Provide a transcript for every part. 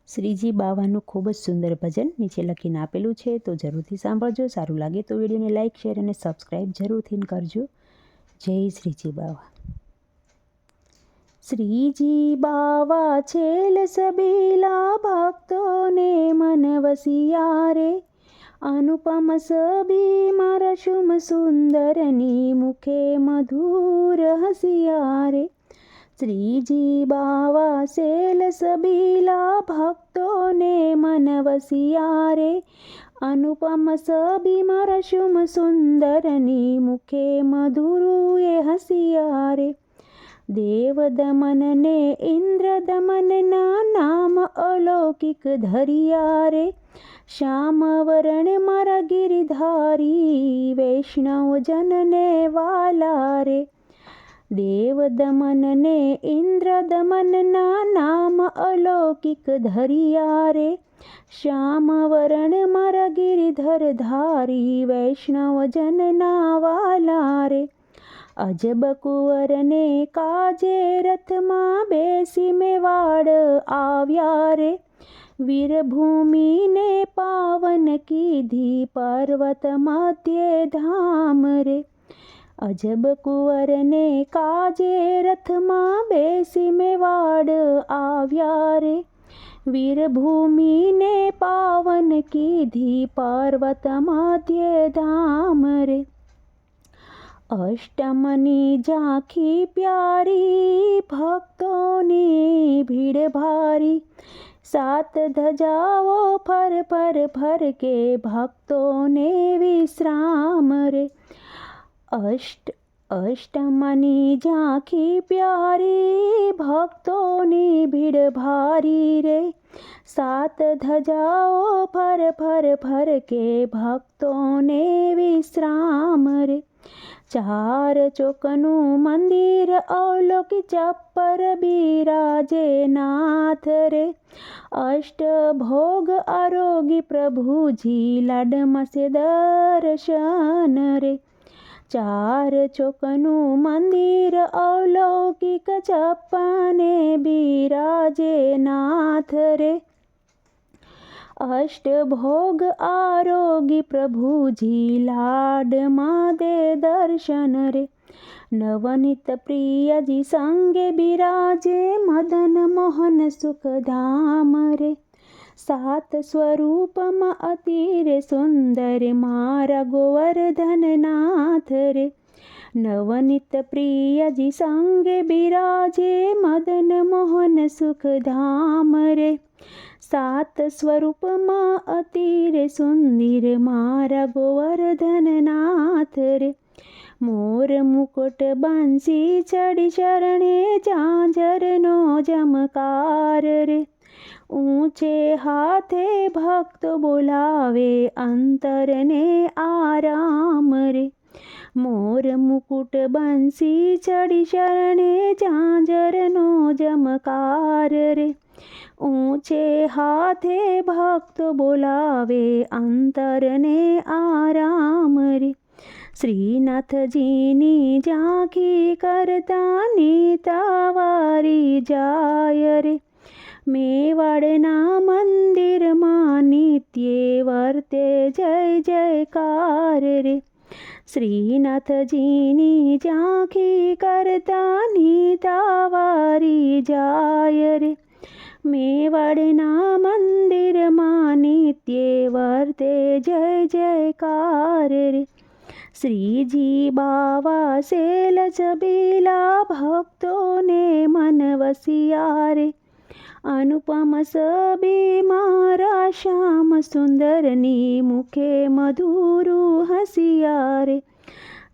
શ્રીજી બાવાનું ખૂબ જ સુંદર ભજન નીચે લખીને આપેલું છે, તો જરૂરથી સાંભળજો. સારું લાગે તો વિડીયોને લાઇક, શેર અને સબસ્ક્રાઈબ જરૂરથી કરજો. જય શ્રીજી બાવા. શ્રીજી બાવા છેલ સબીલા ભક્તોને મન વસિયારે, અનુપમ સબી મારા શુમ સુંદરની મુખે મધુર હસિયારે. શ્રીજી બાવા સેલ સબીલા ભક્તોને મન વસિયારે, અનુપમ સબી મારા શુમ સુંદરની મુખે મધુરુએ હસિયારે. દેવ દમન ને ઇન્દ્ર દમનના નામ અલૌકિક ધરિયારે, શ્યામ વરણ મારા ગિરિધારી વૈષ્ણવ જનને વાલારે. દેવ દમન ને ઇન્દ્ર દમનના નામ અલૌકિક ધરિયારે, શ્યામ વરણ મારા ગિરિધર ધારી વૈષ્ણવ જનના વાલારે. અજબ કુંવરને કાજે રથમાં બેસી મેવાડ આવ્યા રે, વીરભૂમિને પાવન કીધી પર્વત મધ્યે ધામ રે. અજબ કુંવરને કાજે રથમાં બેસી મેવાડ આવ્યા રે, વીરભૂમિને પાવન કીધી પર્વત મધ્યે ધામ રે. અષ્ટમની ઝાંખી પ્યારી ભક્તોની ભીડ ભારી, સાત ધજાઓ ફર ફર ફર કે ભક્તોને વિશ્રામ રે. અષ્ટમની ઝાંખી પ્યારી ભક્તોની ભીડ ભારી રે, સાત ધજાઓ ફર ફર ફર કે ભક્તોને વિશ્રામ રે. ચાર ચોકનું મંદિર અવલોકી ચપ્પર બિરાજે નાથ રે, અષ્ટભોગ આરોગી પ્રભુજી લાડમસે દર્શન રે. ચાર ચોકનું મંદિર અવલૌકિક ચપ્પને બિરાજે નાથ રે, અષ્ટભોગ આરોગી પ્રભુજી લાડમાં દે દર્શન રે. નવનીત પ્રિયજી સંગે બિરાજે મદન મોહન સુખધામ રે, સાત સ્વરૂપમાં અતિરે સુંદર મારા ગોવર્ધનનાથ રે. નવનીત પ્રિયજી સંગે બિરાજે મદન મોહન સુખધામ રે, સાત સ્વરૂપમાં અતિરે સુંદર મારા ગોવર્ધનનાથ રે. મોર મુકુટ બંસી ચડી ચરણે ઝાંઝરનો જમકાર રે, ઊંચે હાથે ભક્ત બોલાવે અંતરને આરામ રે. મોર મુકુટ બંસી ચડી ચરણે ઝાંઝરનો જમકાર રે, ઊંચે હાથે ભક્ત બોલાવે અંતરને આરામ રે. શ્રીનાથજીની ઝાંખી કરતા નીતાવારી જાય રે, મેવાડના મંદિરમાં નિત્યે વર્તે જય જયકાર રે. શ્રીનાથજીની ઝાંખી કરતા નીતાવારી જાય રે, મેવાડના મંદિરમાં નિત્યે વર્તે જય જયકાર રે. શ્રીજી બાવા સેલ છબીલા ભક્તોને મન વસિયારે, અનુપમ સબી મારા શ્યામ સુંદરની મુખે મધુરું હસિયારે.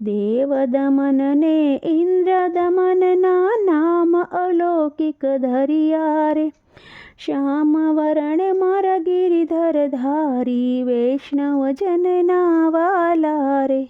દેવ દમન ને ઇન્દ્ર દમનના નામ અલૌકિક ધરિયારે, શ્યામ વરણ મારા ગિરિધર ધારી વૈષ્ણવ જનના વાલા રે.